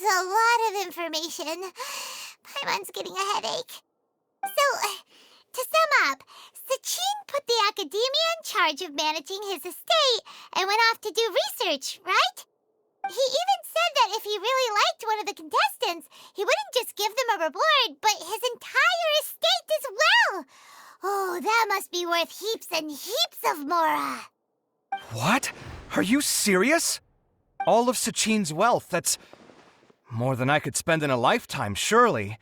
a lot of information. Paimon's getting a headache. So, to sum up, Sachin put the academia in charge of managing his estate and went off to do research, right? He even said that if he really liked one of the contestants, he wouldn't just give them a reward, but his entire estate as well. Oh, that must be worth heaps and heaps of mora. What? Are you serious? All of Sachin's wealth, that's more than I could spend in a lifetime, surely.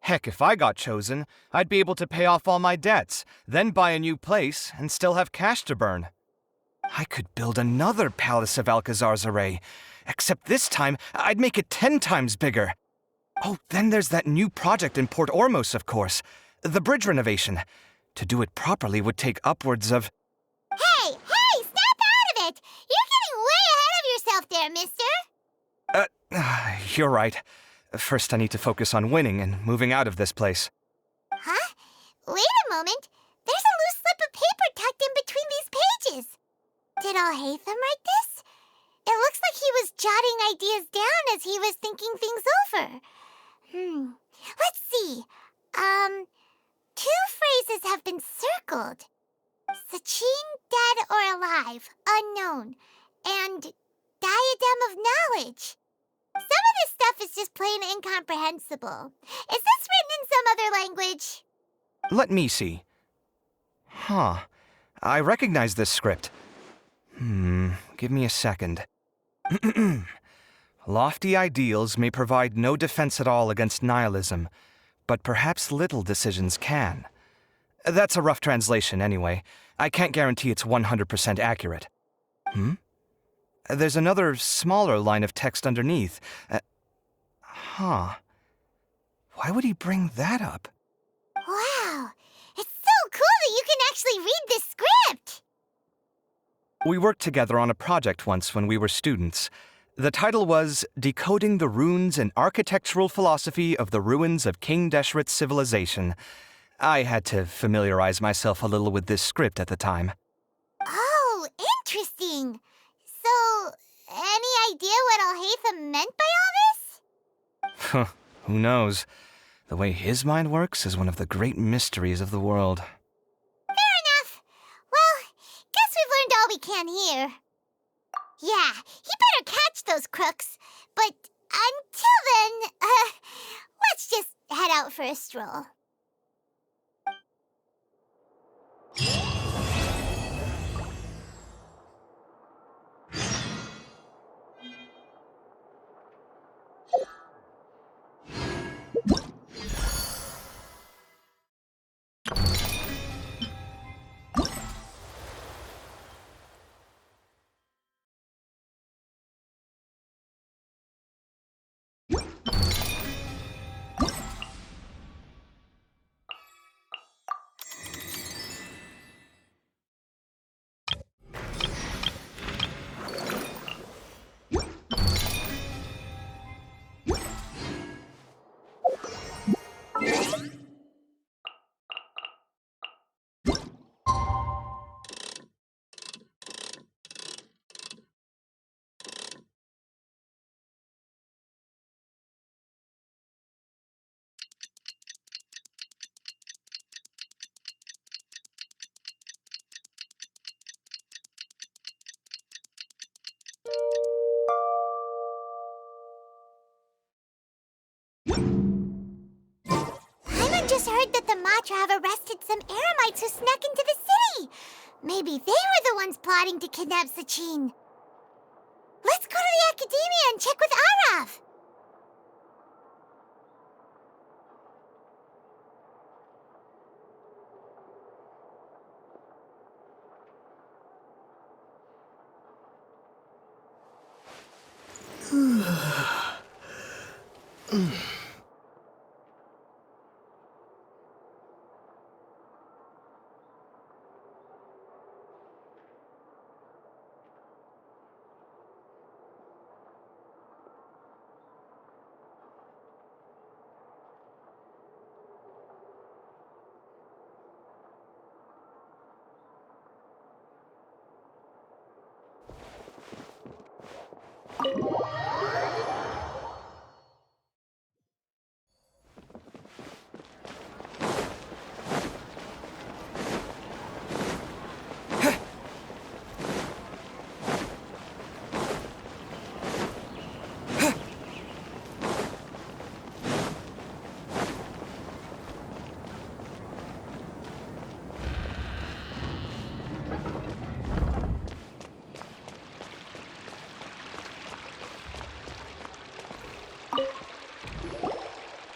Heck, if I got chosen, I'd be able to pay off all my debts, then buy a new place, and still have cash to burn. I could build another Palace of Alcazar's array, except this time I'd make it 10 times bigger. Oh, then there's that new project in Port Ormos, of course. The bridge renovation. To do it properly would take upwards of... Hey, snap out of it! You're getting way ahead of yourself there, mister. You're right. First I need to focus on winning and moving out of this place. Huh? Wait a moment. There's a loose slip of paper tucked in between these pages. Did Alhaitham write this? It looks like he was jotting ideas down as he was thinking things over. Let's see. Two phrases have been circled. Sachin, dead or alive, unknown. And diadem of knowledge. Some of this stuff is just plain incomprehensible. Is this written in some other language? Let me see. Huh. I recognize this script. Give me a second. Lofty ideals may provide no defense at all against nihilism, but perhaps little decisions can. That's a rough translation anyway. I can't guarantee it's 100% accurate. There's another smaller line of text underneath. Why would he bring that up? Wow, it's so cool that you can actually read this script! We worked together on a project once when we were students. The title was Decoding the Runes and Architectural Philosophy of the Ruins of King Deshret's Civilization. I had to familiarize myself a little with this script at the time. Oh, interesting. So, any idea what Alhaitham meant by all this? Who knows? The way his mind works is one of the great mysteries of the world. Fair enough. Well, guess we've learned all we can here. Yeah, he better catch those crooks. But until then, let's just head out for a stroll. Paimon just heard that the Matra have arrested some Eremites who snuck into the city. Maybe they were the ones plotting to kidnap Sachin. Let's go to the Academia and check with Arav.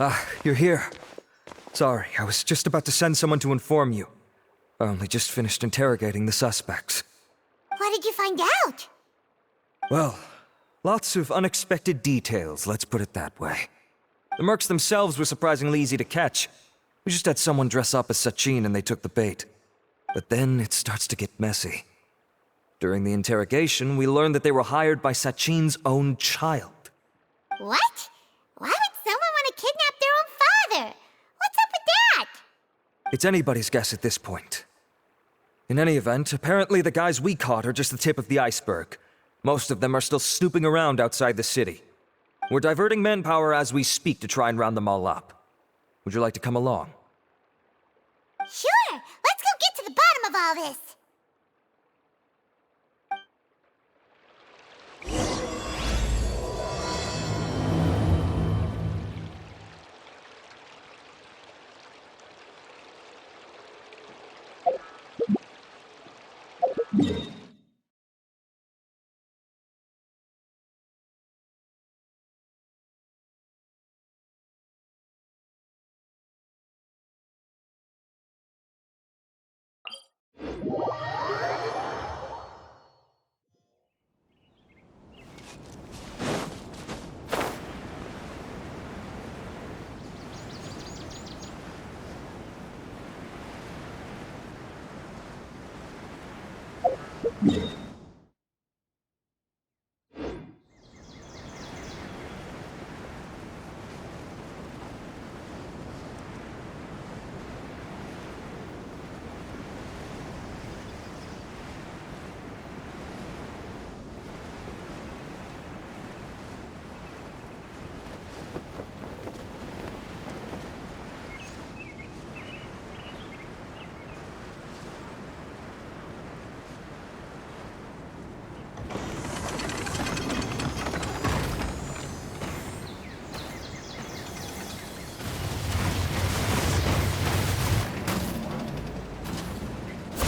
Ah, you're here. Sorry, I was just about to send someone to inform you. I only just finished interrogating the suspects. What did you find out? Well, lots of unexpected details, let's put it that way. The mercs themselves were surprisingly easy to catch. We just had someone dress up as Sachin and they took the bait. But then it starts to get messy. During the interrogation, we learned that they were hired by Sachin's own child. What? Why would someone want to kidnap their own father? What's up with that? It's anybody's guess at this point. In any event, apparently the guys we caught are just the tip of the iceberg. Most of them are still snooping around outside the city. We're diverting manpower as we speak to try and round them all up. Would you like to come along? Sure, let's go get to the bottom of all this.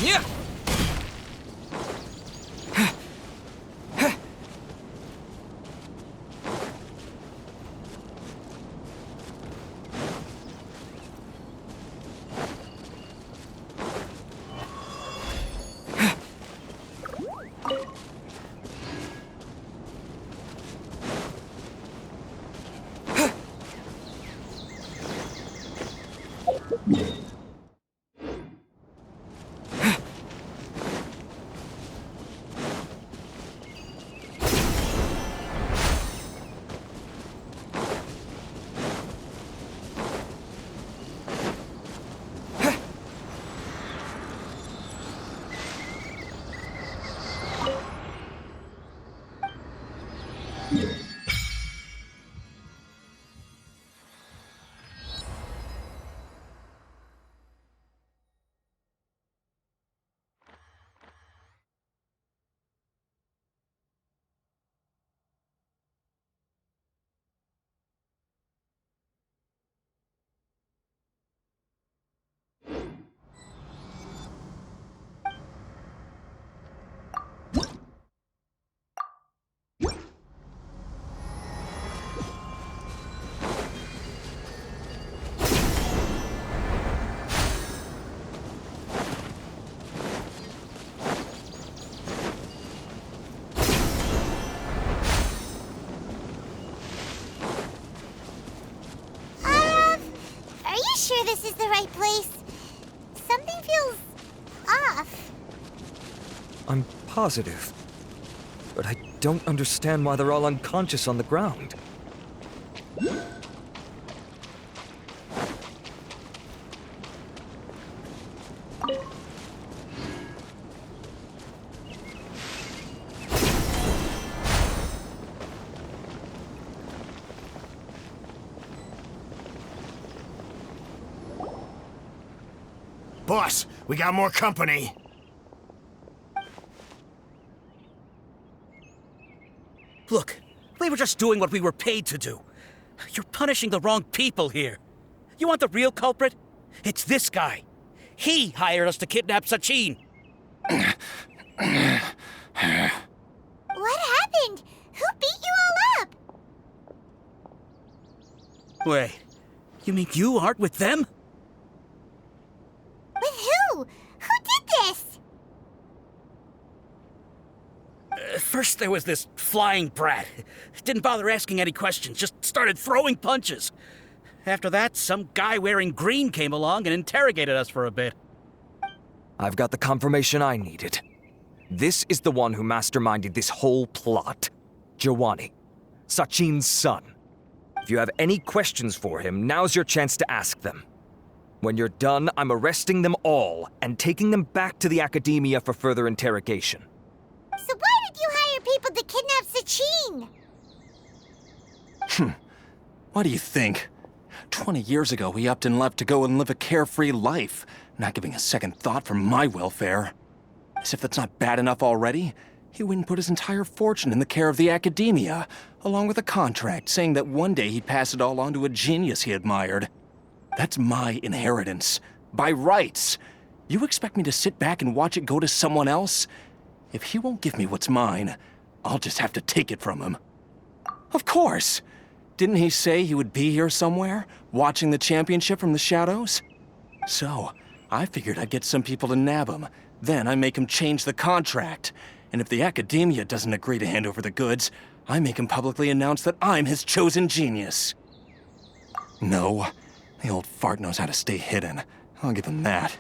Yeah! Are you sure this is the right place? Something feels off. I'm positive. But I don't understand why they're all unconscious on the ground. Boss, we got more company. Look, we were just doing what we were paid to do. You're punishing the wrong people here. You want the real culprit? It's this guy. He hired us to kidnap Sachin. What happened? Who beat you all up? Wait, You mean you aren't with them? With who? Who did this? First there was this flying brat. Didn't bother asking any questions, just started throwing punches. After that, some guy wearing green came along and interrogated us for a bit. I've got the confirmation I needed. This is the one who masterminded this whole plot. Giovanni, Sachin's son. If you have any questions for him, now's your chance to ask them. When you're done, I'm arresting them all and taking them back to the Academia for further interrogation. So why did you hire people to kidnap Sachin? What do you think? 20 years ago, he upped and left to go and live a carefree life, not giving a second thought for my welfare. As if that's not bad enough already, he went and put his entire fortune in the care of the Academia, along with a contract saying that one day he'd pass it all on to a genius he admired. That's my inheritance, by rights. You expect me to sit back and watch it go to someone else? If he won't give me what's mine, I'll just have to take it from him. Of course! Didn't he say he would be here somewhere, watching the championship from the shadows? So, I figured I'd get some people to nab him. Then I make him change the contract. And if the Academia doesn't agree to hand over the goods, I make him publicly announce that I'm his chosen genius. No, the old fart knows how to stay hidden. I'll give him that.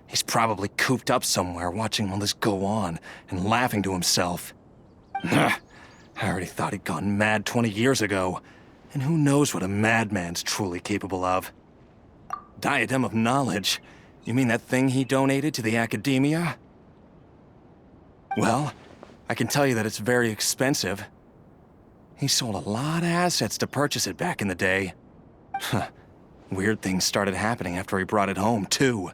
He's probably cooped up somewhere watching all this go on and laughing to himself. I already thought he'd gone mad 20 years ago. And who knows what a madman's truly capable of. Diadem of Knowledge? You mean that thing he donated to the Academia? Well, I can tell you that it's very expensive. He sold a lot of assets to purchase it back in the day. Weird things started happening after he brought it home, too.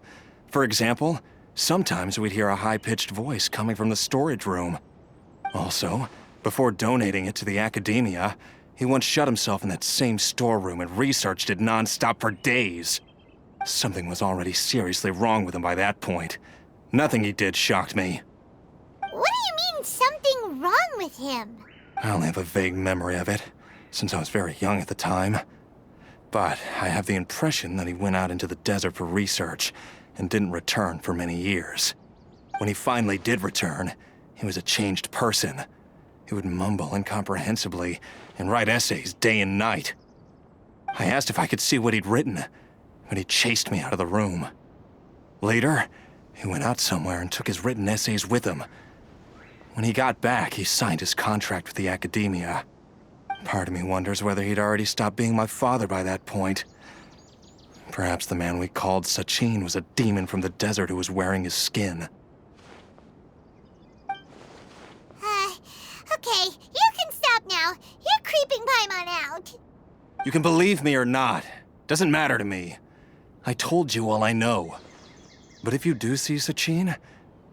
For example, sometimes we'd hear a high-pitched voice coming from the storage room. Also, before donating it to the Academia, he once shut himself in that same storeroom and researched it non-stop for days. Something was already seriously wrong with him by that point. Nothing he did shocked me. What do you mean, something wrong with him? I only have a vague memory of it, since I was very young at the time. But I have the impression that he went out into the desert for research and didn't return for many years. When he finally did return, he was a changed person. He would mumble incomprehensibly and write essays day and night. I asked if I could see what he'd written, but he chased me out of the room. Later, he went out somewhere and took his written essays with him. When he got back, he signed his contract with the Academia. Part of me wonders whether he'd already stopped being my father by that point. Perhaps the man we called Sachin was a demon from the desert who was wearing his skin. Okay, you can stop now. You're creeping Paimon out. You can believe me or not. Doesn't matter to me. I told you all I know. But if you do see Sachin,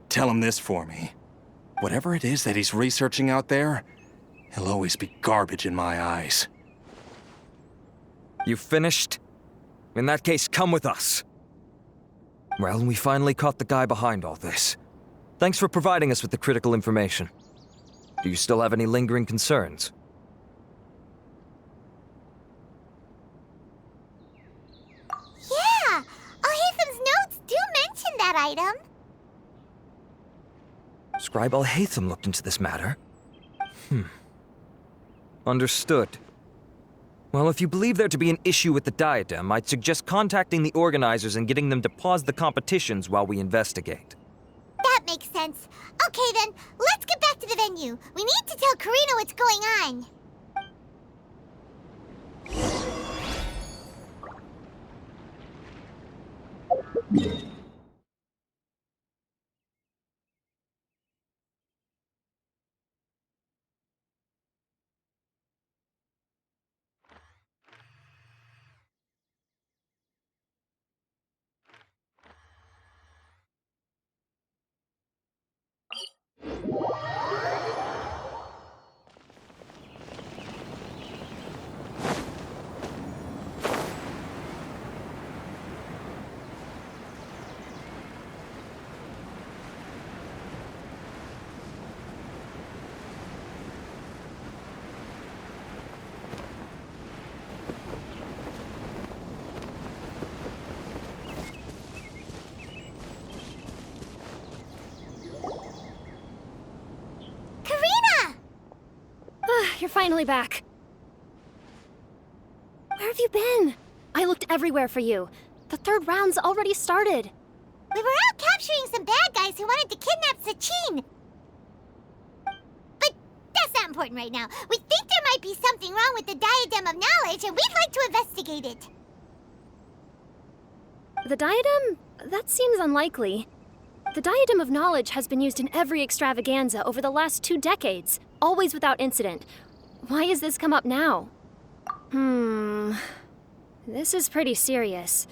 tell him this for me. Whatever it is that he's researching out there, he'll always be garbage in my eyes. You finished? In that case, come with us. Well, we finally caught the guy behind all this. Thanks for providing us with the critical information. Do you still have any lingering concerns? Yeah, Alhaitham's notes do mention that item. Scribe Alhaitham looked into this matter. Understood. Well, if you believe there to be an issue with the diadem, I'd suggest contacting the organizers and getting them to pause the competitions while we investigate. That makes sense. Okay then, let's get back to the venue. We need to tell Karina what's going on. finally back. Where have you been? I looked everywhere for you. The third round's already started. We were out capturing some bad guys who wanted to kidnap Sachin. But that's not important right now. We think there might be something wrong with the Diadem of Knowledge, and we'd like to investigate it. The diadem? That seems unlikely. The Diadem of Knowledge has been used in every extravaganza over the last 2 decades, always without incident. Why has this come up now? This is pretty serious.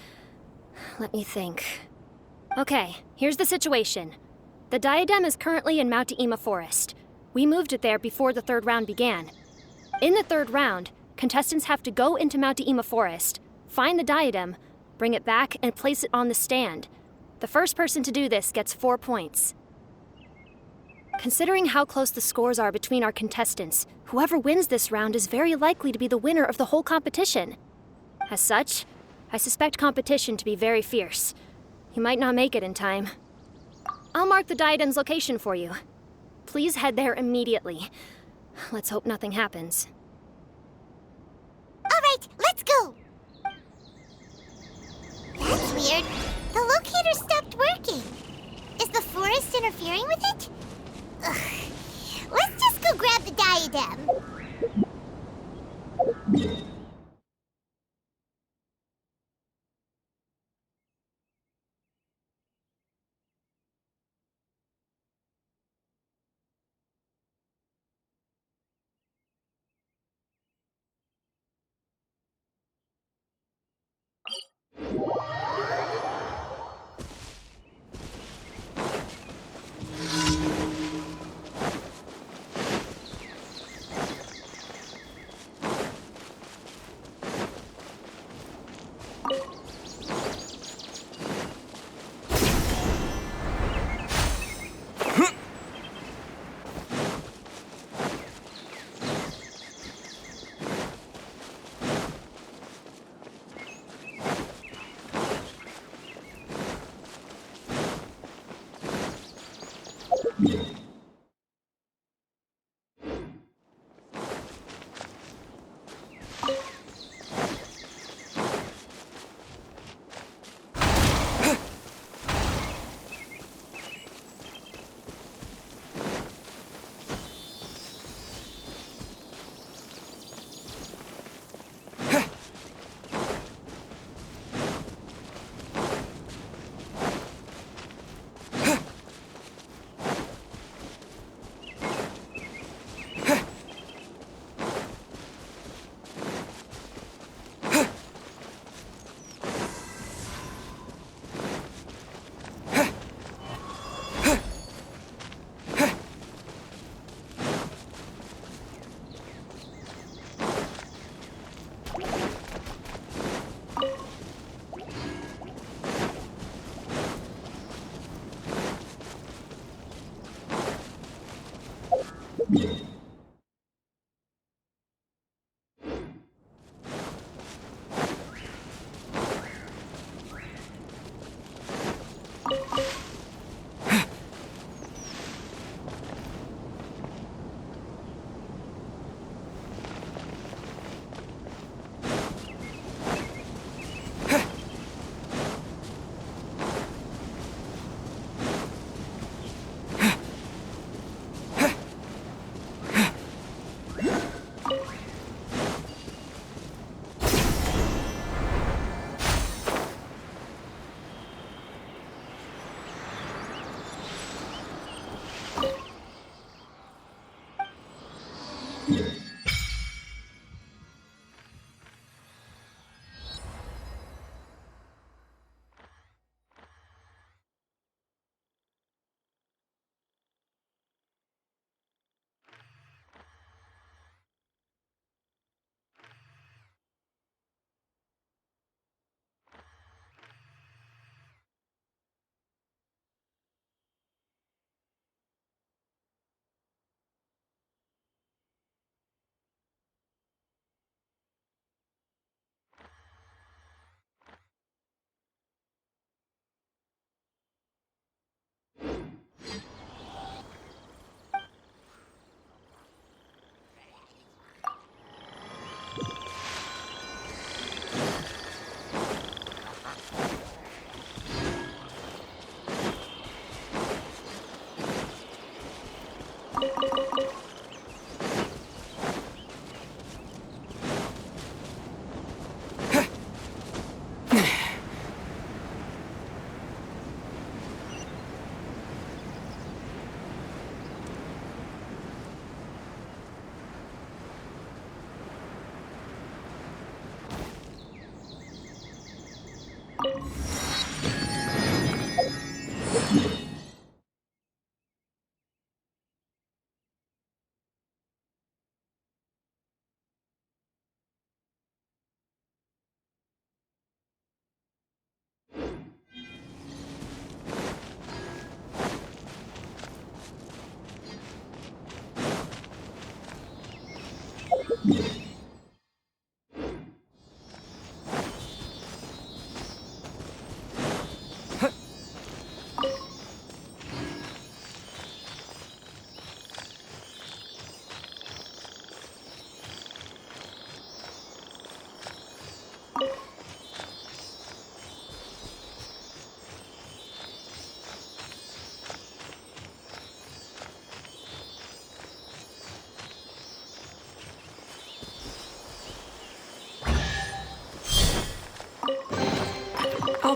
Let me think. Okay, here's the situation. The Diadem is currently in Mount Ima Forest. We moved it there before the third round began. In the third round, contestants have to go into Mount Ima Forest, find the Diadem, bring it back, and place it on the stand. The first person to do this gets 4 points. Considering how close the scores are between our contestants, whoever wins this round is very likely to be the winner of the whole competition. As such, I suspect competition to be very fierce. You might not make it in time. I'll mark the Diadem's location for you. Please head there immediately. Let's hope nothing happens. All right, let's go. That's weird. The locator stopped working. Is the forest interfering with it? Ugh. Let's just go grab the diadem.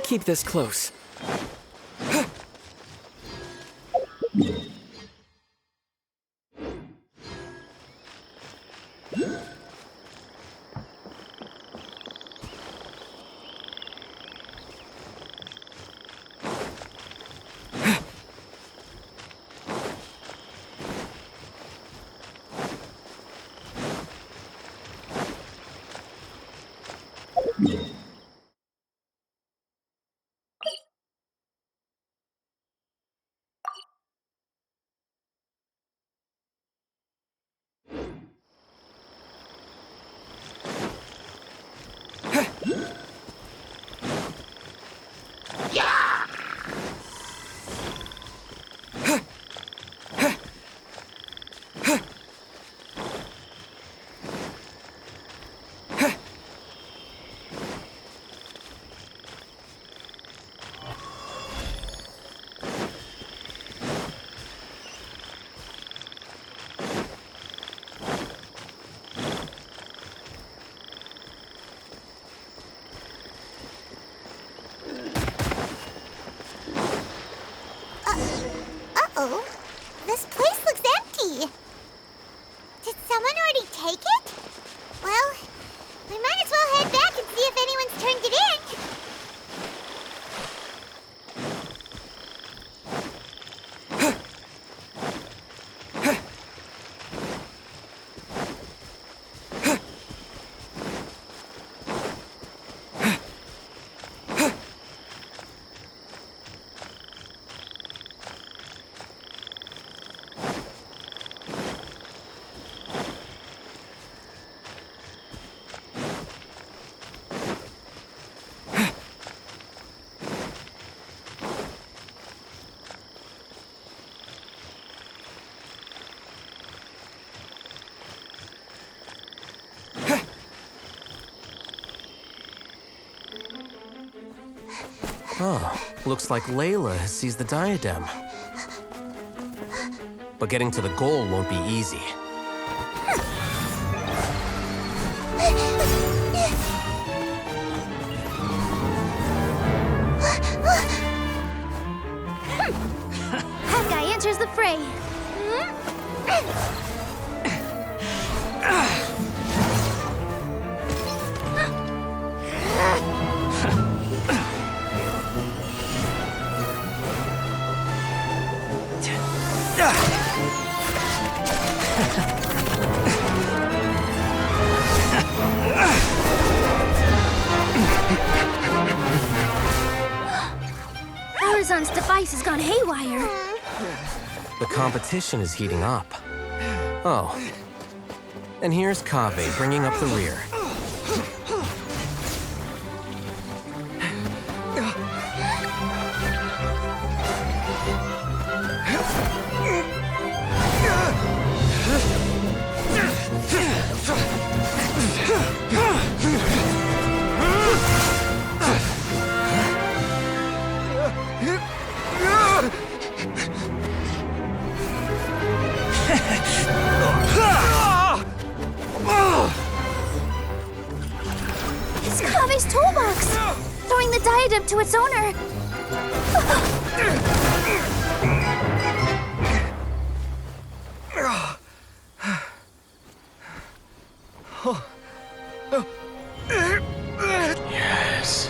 keep this close. Uh-oh. This place looks empty. Did someone already take it? Well, we might as well head back and see if anyone's turned it in. Oh, looks like Layla has seized the diadem. But getting to the goal won't be easy. That guy enters the fray. Horizon's device has gone haywire. The competition is heating up. Oh. And here's Kaveh bringing up the rear. It's Kaveh's toolbox! Throwing the diadem to its owner! Yes,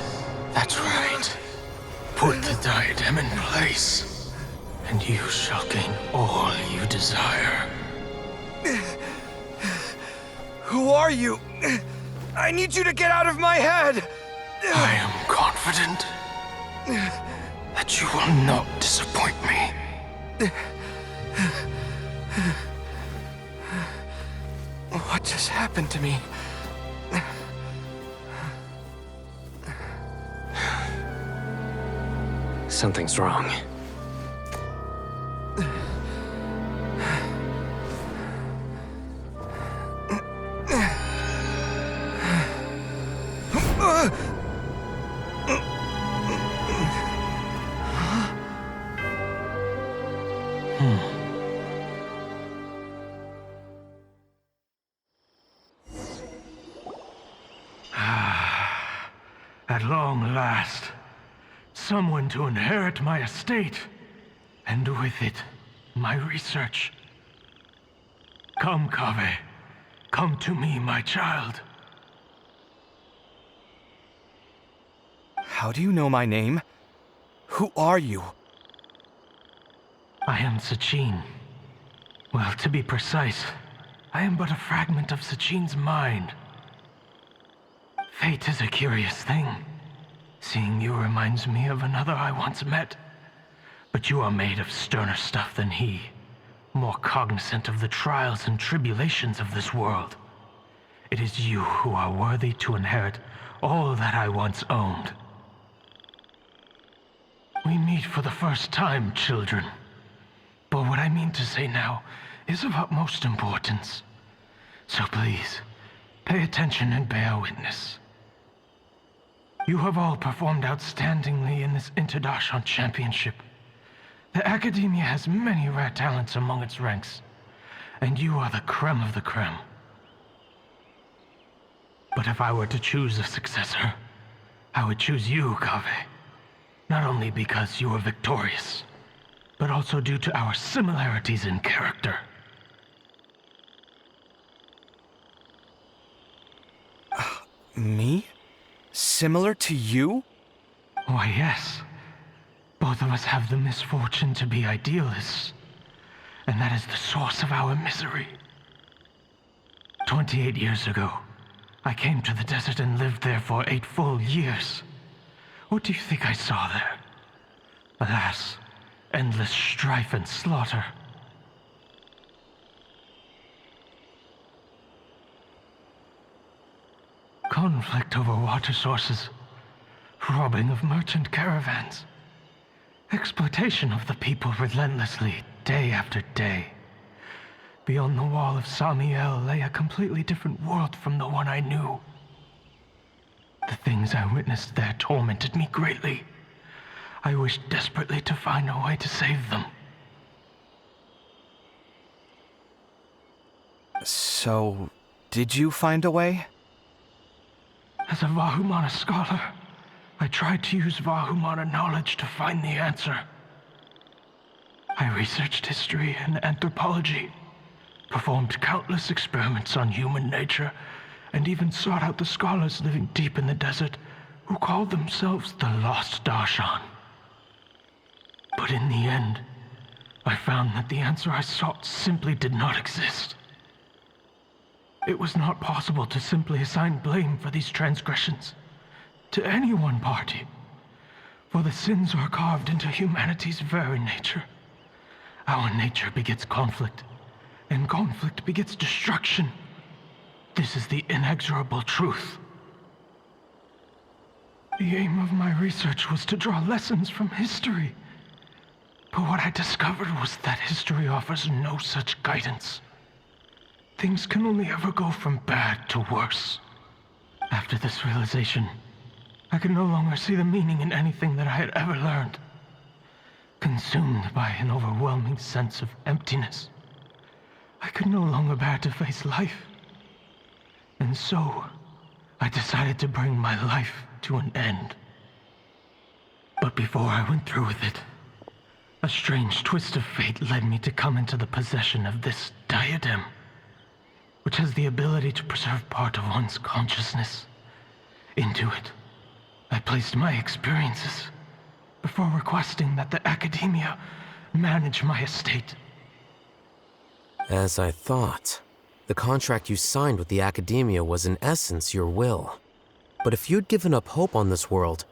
that's right. Put the diadem in place, and you shall gain all you desire. Who are you? I need you to get out of my head! I am confident that you will not disappoint me. What just happened to me? Something's wrong. At long last, someone to inherit my estate, and with it, my research. Come, Kaveh. Come to me, my child. How do you know my name? Who are you? I am Sachin. Well, to be precise, I am but a fragment of Sachin's mind. Fate is a curious thing. Seeing you reminds me of another I once met. But you are made of sterner stuff than he, more cognizant of the trials and tribulations of this world. It is you who are worthy to inherit all that I once owned. We meet for the first time, children. But what I mean to say now is of utmost importance. So please, pay attention and bear witness. You have all performed outstandingly in this Interdarshan Championship. The Academia has many rare talents among its ranks, and you are the creme of the creme. But if I were to choose a successor, I would choose you, Kaveh. Not only because you were victorious, but also due to our similarities in character. Me? Similar to you? Why, yes. Both of us have the misfortune to be idealists, and that is the source of our misery. 28 years ago, I came to the desert and lived there for 8 full years. What do you think I saw there? Alas, endless strife and slaughter. Conflict over water sources, robbing of merchant caravans, exploitation of the people relentlessly, day after day. Beyond the wall of Samiel lay a completely different world from the one I knew. The things I witnessed there tormented me greatly. I wished desperately to find a way to save them. So, did you find a way? As a Vahumana scholar, I tried to use Vahumana knowledge to find the answer. I researched history and anthropology, performed countless experiments on human nature, and even sought out the scholars living deep in the desert who called themselves the Lost Darshan. But in the end, I found that the answer I sought simply did not exist. It was not possible to simply assign blame for these transgressions to any one party, for the sins are carved into humanity's very nature. Our nature begets conflict, and conflict begets destruction. This is the inexorable truth. The aim of my research was to draw lessons from history, but what I discovered was that history offers no such guidance. Things can only ever go from bad to worse. After this realization, I could no longer see the meaning in anything that I had ever learned. Consumed by an overwhelming sense of emptiness, I could no longer bear to face life. And so, I decided to bring my life to an end. But before I went through with it, a strange twist of fate led me to come into the possession of this diadem, which has the ability to preserve part of one's consciousness. Into it, I placed my experiences before requesting that the Academia manage my estate. As I thought, the contract you signed with the Academia was in essence your will. But if you'd given up hope on this world,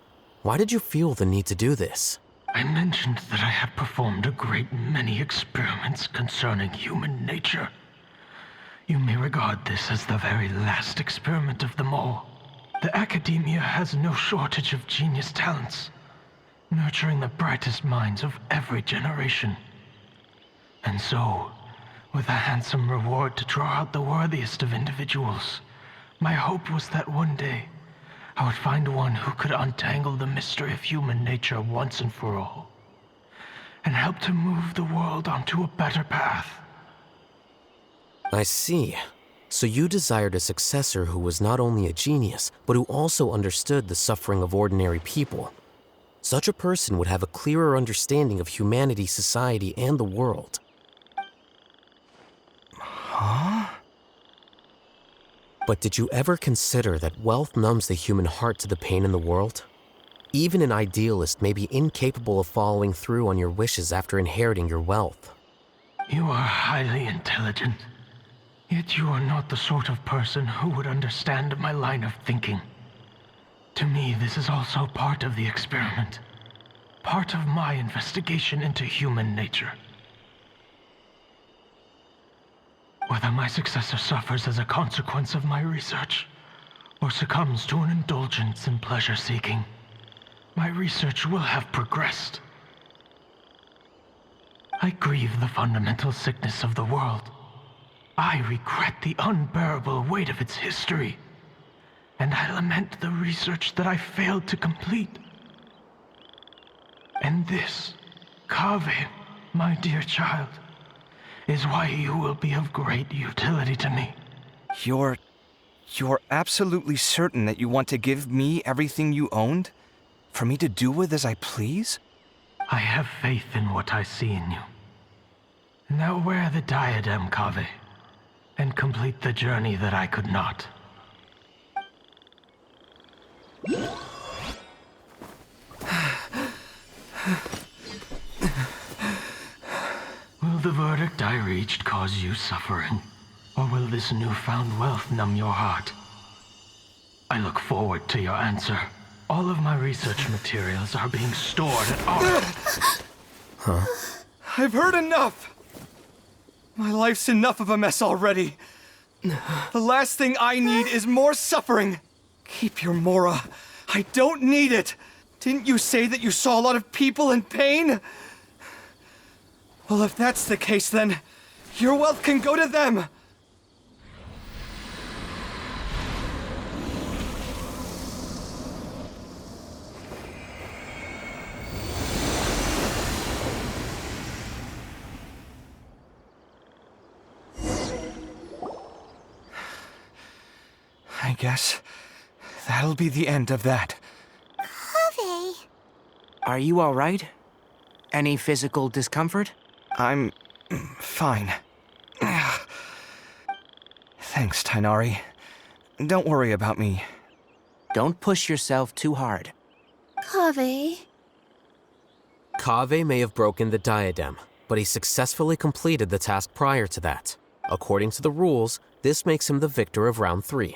why did you feel the need to do this? I mentioned that I had performed a great many experiments concerning human nature. You may regard this as the very last experiment of them all. The Academia has no shortage of genius talents, nurturing the brightest minds of every generation. And so, with a handsome reward to draw out the worthiest of individuals, my hope was that one day I would find one who could untangle the mystery of human nature once and for all, and help to move the world onto a better path. I see. So you desired a successor who was not only a genius, but who also understood the suffering of ordinary people. Such a person would have a clearer understanding of humanity, society, and the world. Huh? But did you ever consider that wealth numbs the human heart to the pain in the world? Even an idealist may be incapable of following through on your wishes after inheriting your wealth. You are highly intelligent, yet you are not the sort of person who would understand my line of thinking. To me, this is also part of the experiment. Part of my investigation into human nature. Whether my successor suffers as a consequence of my research, or succumbs to an indulgence in pleasure-seeking, my research will have progressed. I grieve the fundamental sickness of the world. I regret the unbearable weight of its history. And I lament the research that I failed to complete. And this, Kaveh, my dear child, is why you will be of great utility to me. You're absolutely certain that you want to give me everything you owned? For me to do with as I please? I have faith in what I see in you. Now wear the diadem, Kaveh, and complete the journey that I could not. Will the verdict I reached cause you suffering? Or will this newfound wealth numb your heart? I look forward to your answer. All of my research materials are being stored at our... I've heard enough! My life's enough of a mess already. The last thing I need is more suffering. Keep your Mora. I don't need it. Didn't you say that you saw a lot of people in pain? Well, if that's the case, then your wealth can go to them. I guess that'll be the end of that. Kaveh. Are you all right? Any physical discomfort? I'm fine. Thanks, Tainari. Don't worry about me. Don't push yourself too hard. Kaveh. Kaveh may have broken the diadem, but he successfully completed the task prior to that. According to the rules, this makes him the victor of round 3.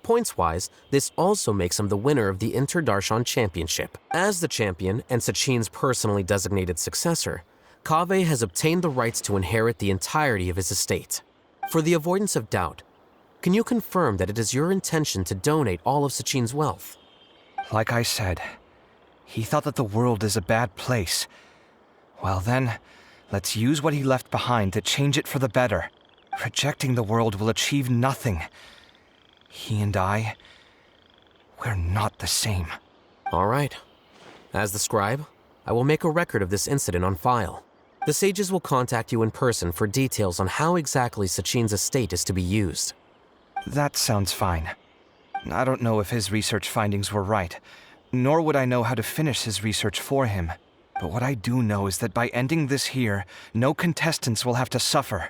Points-wise, this also makes him the winner of the Inter-Darshan Championship. As the champion and Sachin's personally designated successor, Kaveh has obtained the rights to inherit the entirety of his estate. For the avoidance of doubt, can you confirm that it is your intention to donate all of Sachin's wealth? Like I said, he thought that the world is a bad place. Well then, let's use what he left behind to change it for the better. Rejecting the world will achieve nothing. He and I, we're not the same. All right. As the scribe, I will make a record of this incident on file. The sages will contact you in person for details on how exactly Sachin's estate is to be used. That sounds fine. I don't know if his research findings were right, nor would I know how to finish his research for him. But what I do know is that by ending this here, no contestants will have to suffer.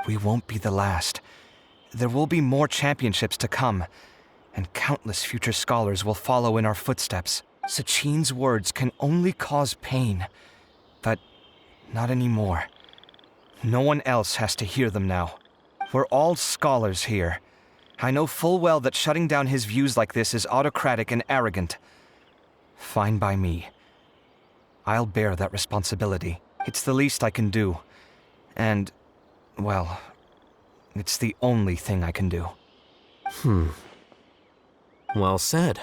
We won't be the last. There will be more championships to come, and countless future scholars will follow in our footsteps. Sachin's words can only cause pain, but not anymore. No one else has to hear them now. We're all scholars here. I know full well that shutting down his views like this is autocratic and arrogant. Fine by me. I'll bear that responsibility. It's the least I can do. And, well, it's the only thing I can do. Well said.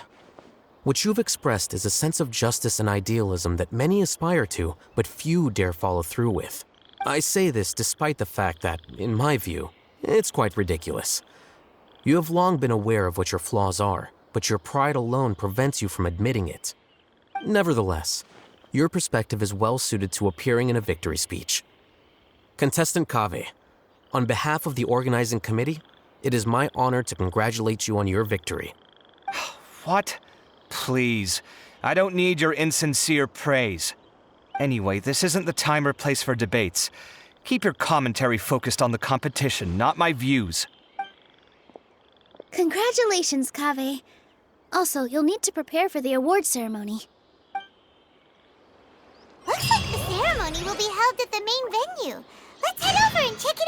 What you've expressed is a sense of justice and idealism that many aspire to, but few dare follow through with. I say this despite the fact that, in my view, it's quite ridiculous. You have long been aware of what your flaws are, but your pride alone prevents you from admitting it. Nevertheless, your perspective is well suited to appearing in a victory speech. Contestant Kaveh, on behalf of the organizing committee, it is my honor to congratulate you on your victory. What? Please. I don't need your insincere praise. Anyway, this isn't the time or place for debates. Keep your commentary focused on the competition, not my views. Congratulations, Kaveh. Also, you'll need to prepare for the award ceremony. Looks like the ceremony will be held at the main venue. Let's head over and check it